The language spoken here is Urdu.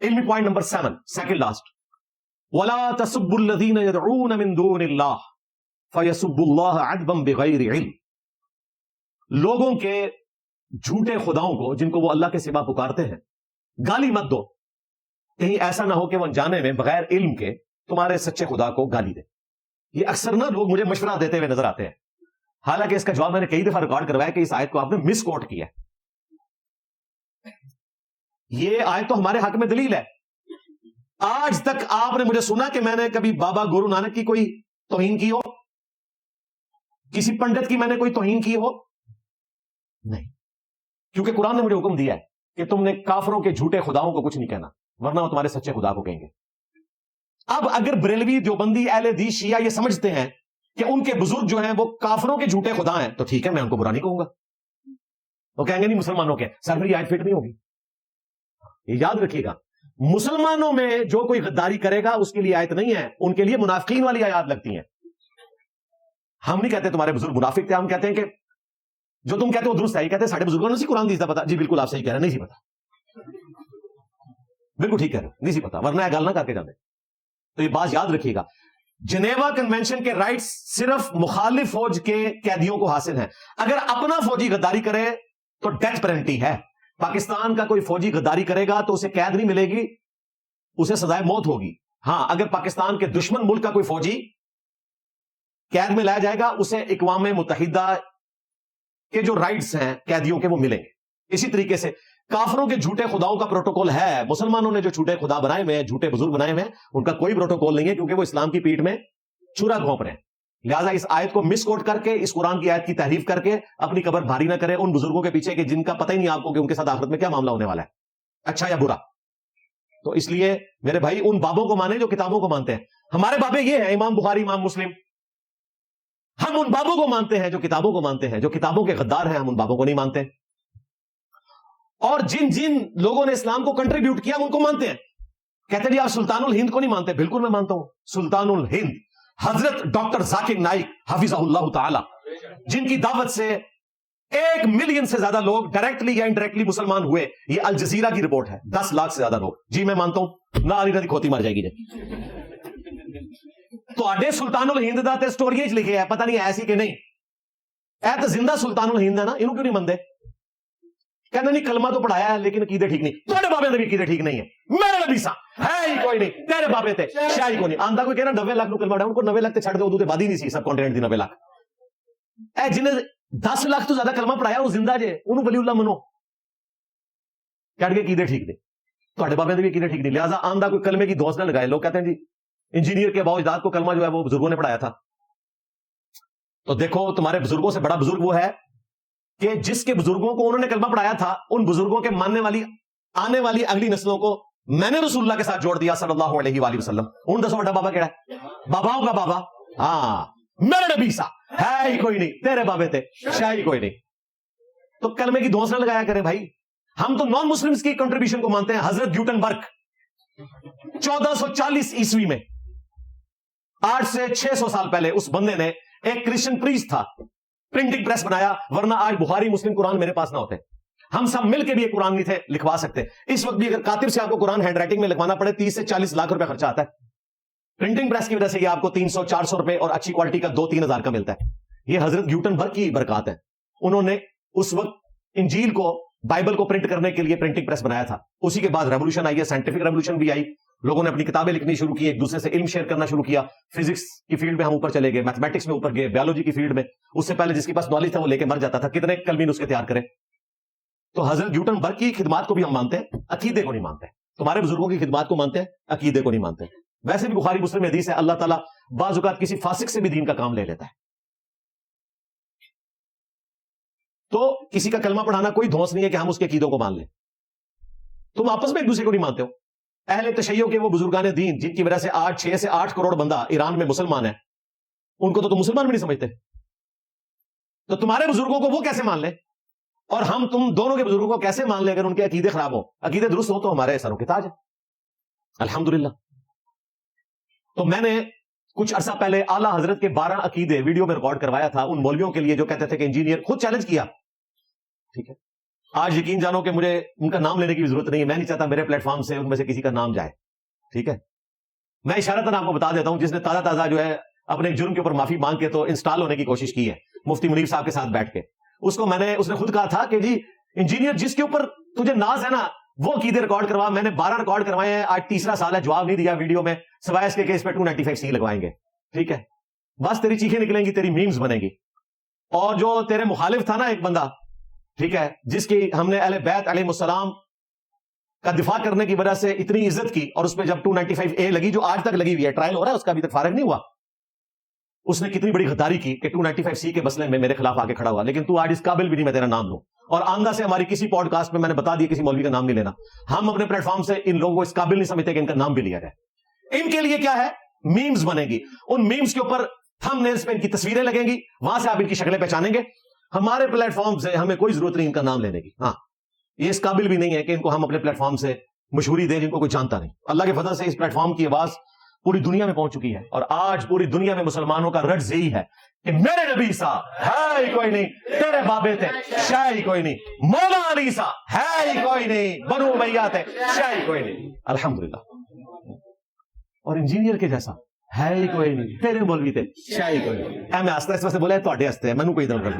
علمی پوائنٹ نمبر 7 سیکنڈ لاسٹ، وَلَا تَسُبُّوا الَّذِينَ يَدْعُونَ مِن دُونِ اللَّهِ فَيَسُبُّوا اللَّهَ عَدْوًا بِغَيْرِ عِلْمٍ. لوگوں کے جھوٹے خداؤں کو جن کو وہ اللہ کے سوا پکارتے ہیں گالی مت دو، کہیں ایسا نہ ہو کہ وہ انجانے میں بغیر علم کے تمہارے سچے خدا کو گالی دے. یہ اکثر نا لوگ مجھے مشورہ دیتے ہوئے نظر آتے ہیں، حالانکہ اس کا جواب میں نے کئی دفعہ ریکارڈ کروایا کہ اس آیت کو آپ نے مس کوٹ کیا. یہ آیت تو ہمارے حق میں دلیل ہے. آج تک آپ نے مجھے سنا کہ میں نے کبھی بابا گرو نانک کی کوئی توہین کی ہو، کسی پنڈت کی میں نے کوئی توہین کی ہو؟ نہیں، کیونکہ قرآن نے مجھے حکم دیا ہے کہ تم نے کافروں کے جھوٹے خداؤں کو کچھ نہیں کہنا، ورنہ وہ تمہارے سچے خدا کو کہیں گے. اب اگر بریلوی دیوبندی اہل حدیث شیعہ یہ سمجھتے ہیں کہ ان کے بزرگ جو ہیں وہ کافروں کے جھوٹے خدا ہیں تو ٹھیک ہے، میں ان کو برا نہیں کہوں گا. وہ کہیں گے نہیں مسلمانوں کے سر میری آیت فٹ نہیں ہوگی. یہ یاد رکھیے گا، مسلمانوں میں جو کوئی غداری کرے گا اس کے لیے آیت نہیں ہے، ان کے لیے منافقین والی آیات لگتی ہیں. ہم نہیں کہتے تمہارے بزرگ منافق تھے، ہم کہتے ہیں کہ جو تم کہتے ہو درست ہے. یہ کہتے ہیں ساڑھے بزرگوں نے سی قرآن دیتا پتا. جی بالکل آپ صحیح کہہ رہے ہیں، نہیں سی پتا، بالکل ٹھیک کہہ رہے ہیں، نہیں سی پتا، ورنہ یہ گال نہ کر کے جانے. تو یہ بات یاد رکھیے گا، جنیوا کنونشن کے رائٹس صرف مخالف فوج کے قیدیوں کو حاصل ہیں. اگر اپنا فوجی غداری کرے تو ڈیتھ پینلٹی ہے. پاکستان کا کوئی فوجی غداری کرے گا تو اسے قید نہیں ملے گی، اسے سزائے موت ہوگی. ہاں، اگر پاکستان کے دشمن ملک کا کوئی فوجی قید میں لایا جائے گا اسے اقوام متحدہ کے جو رائٹس ہیں قیدیوں کے وہ ملیں گے. اسی طریقے سے کافروں کے جھوٹے خداؤں کا پروٹوکول ہے. مسلمانوں نے جو جھوٹے خدا بنائے ہوئے ہیں، جھوٹے بزرگ بنائے ہوئے ہیں، ان کا کوئی پروٹوکول نہیں ہے، کیونکہ وہ اسلام کی پیٹھ میں چھرا گھونپ رہے ہیں. لہٰذا اس آیت کو مس کوٹ کر کے، اس قرآن کی آیت کی تحریف کر کے اپنی قبر بھاری نہ کرے ان بزرگوں کے پیچھے کہ جن کا پتہ ہی نہیں آپ کو کہ ان کے ساتھ آخرت میں کیا معاملہ ہونے والا ہے، اچھا یا برا. تو اس لیے میرے بھائی ان بابوں کو مانیں جو کتابوں کو مانتے ہیں. ہمارے بابے یہ ہیں امام بخاری، امام مسلم. ہم ان بابوں کو مانتے ہیں جو کتابوں کو مانتے ہیں. جو کتابوں کے غدار ہیں ہم ان بابوں کو نہیں مانتے. اور جن جن لوگوں نے اسلام کو کنٹریبیوٹ کیا ہم ان کو مانتے ہیں. کہتے ہیں جی آپ سلطان الہند کو نہیں مانتے. بالکل میں مانتا ہوں. سلطان الہند حضرت ڈاکٹر ذاکر نائک حفظہ اللہ تعالی، جن کی دعوت سے 1 ملین سے زیادہ لوگ ڈائریکٹلی یا انڈائریکٹلی مسلمان ہوئے. یہ الجزیرہ کی رپورٹ ہے. 10 لاکھ سے زیادہ لوگ. جی میں مانتا ہوں. نہ علی ندی کھوتی مر جائے گی. جی تو اڈے سلطان الہند دا تے سٹوریج لکھے ہے، پتہ نہیں ایسی کہ نہیں. اے تو زندہ سلطان الہند ہے نا، انہوں کیوں نہیں مندے؟ کہنا نہیں کلمہ تو پڑھایا ہے لیکن عقیدے ٹھیک نہیں. تھوڑے بابے نے بھی عقیدے ٹھیک نہیں ہے. میرے نبی سا ہے ہی کوئی نہیں. تیرے بابے تے شاہ ہی کوئی نہیں. آندہ کوئی کہنا 90 لاکھ نو کلمہ پڑھا، ان کو 90 لاکھ تے چھڑ دے ادو تے بعد ہی نہیں سی سب کانٹیننٹ دی 90 لاکھ. اے جنہیں 10 لاکھ تو زیادہ کلمہ پڑھایا وہ زندہ جے، انہوں ولی اللہ منو. کہہ کے عقیدے ٹھیک دے. تھوڑے بابے نے بھی عقیدے ٹھیک نہیں. لہٰذا آندہ کوئی کلمے کی دوست نہ لگائے. لوگ کہتے ہیں جی انجینئر کے باؤ اجداد کو کلمہ جو ہے وہ بزرگوں نے پڑھایا تھا. تو دیکھو تمہارے بزرگوں سے بڑا بزرگ وہ ہے کہ جس کے بزرگوں کو انہوں نے کلمہ پڑھایا تھا، ان بزرگوں کے ماننے والی آنے والی اگلی نسلوں کو میں نے رسول اللہ کے ساتھ جوڑ دیا صلی اللہ علیہ وآلہ وسلم. ان دسو بڑا بابا کیڑا ہے؟ باباؤں کا بابا. ہاں میرے نبی سا ہے ہی کوئی نہیں. تیرے بابے تھے شاہ ہی کوئی نہیں. تو کلمے کی دوست نہ لگایا کریں بھائی. ہم تو نان مسلمز کی کنٹریبیوشن کو مانتے ہیں. حضرت گیوٹنبرگ 1440 عیسوی میں، 8 سے 600 سال پہلے، اس بندے نے ایک کرسچن پریسٹ تھا، پرنٹنگ پریس بنایا. ورنہ آج بخاری مسلم قرآن میرے پاس نہ ہوتے. ہم سب مل کے بھی ایک قرآن نہیں تھے لکھوا سکتے. اس وقت بھی اگر کاتب سے آپ کو قرآن ہینڈ رائٹنگ میں لکھوانا پڑے 30 سے 40 لاکھ روپے خرچہ آتا ہے. پرنٹنگ پریس کی وجہ سے یہ آپ کو 300-400 روپے اور اچھی کوالٹی کا 2-3 ہزار کا ملتا ہے. یہ حضرت گیوٹنبرگ کی برکات ہے. انہوں نے اس وقت انجیل کو، بائبل کو پرنٹ کرنے کے لیے پرنٹنگ پریس بنایا تھا. اسی کے بعد ریولوشن آئی ہے، سائنٹیفک ریولوشن بھی آئی. لوگوں نے اپنی کتابیں لکھنی شروع کی، ایک دوسرے سے علم شیئر کرنا شروع کیا. فزکس کی فیلڈ میں ہم اوپر چلے گئے، میتھمیٹکس میں اوپر گئے، بیولوجی کی فیلڈ میں. اس سے پہلے جس کے پاس نالج تھا وہ لے کے مر جاتا تھا. کتنے کلمی نسخے تیار کرے. تو حضرت گیوٹنبرگ کی خدمات کو بھی ہم مانتے ہیں، عقیدے کو نہیں مانتے. تمہارے بزرگوں کی خدمات کو مانتے ہیں، عقیدے کو نہیں مانتے. ویسے بھی بخاری مسلم میں حدیث ہے اللہ تعالیٰ بعض اوقات کسی فاسق سے بھی دین کا کام لے لیتا ہے. تو کسی کا کلمہ پڑھانا کوئی دھوس نہیں ہے کہ ہم اس کے عقیدوں کو مان لیں. تم آپس میں ایک دوسرے کو نہیں مانتے ہو. اہل تشیع کے وہ بزرگان دین جن کی وجہ سے 6 سے 8 کروڑ بندہ ایران میں مسلمان ہے، ان کو تو تم مسلمان بھی نہیں سمجھتے. تو تمہارے بزرگوں کو وہ کیسے مان لیں اور ہم تم دونوں کے بزرگوں کو کیسے مان لیں اگر ان کے عقیدے خراب ہو؟ عقیدے درست ہو تو ہمارے سروں کے تاج ہے الحمدللہ. تو میں نے کچھ عرصہ پہلے اعلیٰ حضرت کے 12 عقیدے ویڈیو میں ریکارڈ کروایا تھا ان مولویوں کے لیے جو کہتے تھے کہ انجینئر، خود چیلنج کیا. ٹھیک ہے، آج یقین جانو کہ مجھے ان کا نام لینے کی ضرورت نہیں ہے, میں نہیں چاہتا میرے پلیٹ فارم سے ان میں سے کسی کا نام جائے, ٹھیک ہے. میں اشارتاً آپ کو بتا دیتا ہوں, جس نے تازہ جو ہے اپنے جرم کے اوپر معافی مانگ کے تو انسٹال ہونے کی کوشش کی ہے مفتی منیر صاحب کے ساتھ بیٹھ کے, اس نے خود کہا تھا کہ جی انجینئر جس کے اوپر تجھے ناز ہے نا وہ عقیدے ریکارڈ کروا. میں نے 12 ریکارڈ کروائے ہیں, آج تیسرا سال ہے, جواب نہیں دیا ویڈیو میں, سوائے اس کے کیس پہ 295C لگوائیں گے, ٹھیک ہے. بس تیری چیخیں نکلیں گی, تیری میمز بنے گی. اور جو تیرے مخالف تھا نا ایک بندہ, ٹھیک ہے, جس کی ہم نے اہل بیت علیہ السلام کا دفاع کرنے کی وجہ سے اتنی عزت کی, اور اس پہ جب 295A لگی, جو آج تک لگی ہوئی ہے, ٹرائل ہو رہا ہے اس کا, ابھی تک فارغ نہیں ہوا, اس نے کتنی بڑی غداری کی کہ 295C کے مسئلے میں میرے خلاف آ کے کھڑا ہوا. لیکن تو آج اس قابل بھی نہیں میں تیرا نام لوں, اور آندہ سے ہماری کسی پوڈ کاسٹ میں نے بتا دیا کسی مولوی کا نام نہیں لینا. ہم اپنے پلیٹ فارم سے ان لوگوں کو اس قابل نہیں سمجھتے کہ ان کا نام بھی لیا جائے. ان کے لیے کیا ہے, میمز بنے گی, ان میمز کے اوپر تھم نیلز پہ ان کی تصویریں لگیں گی, وہاں سے آپ ان کی شکلیں پہچانیں گے. ہمارے پلیٹ فارم سے ہمیں کوئی ضرورت نہیں ان کا نام لینے کی. ہاں, یہ اس قابل بھی نہیں ہے کہ ان کو ہم اپنے پلیٹ فارم سے مشہوری دیں جن کو کوئی جانتا نہیں. اللہ کے فضل سے اس پلیٹ فارم کی آواز پوری دنیا میں پہنچ چکی ہے, اور آج پوری دنیا میں مسلمانوں کا رٹز یہی ہے کہ میرے نبی سا ہے ہی کوئی نہیں, تیرے بابے تھے شاہ ہی کوئی نہیں, مولا علی سا ہے ہی کوئی نہیں, بنو امیہ تھے شاہ ہی کوئی نہیں, الحمدللہ. اور انجینئر کے جیسا ہے ہی کوئی نہیں, تیرے مولوی تھے شاہ ہی کوئی نہیں. میں آستے آستے بولے تواڈے ہستے, مینوں کوئی ادھر کر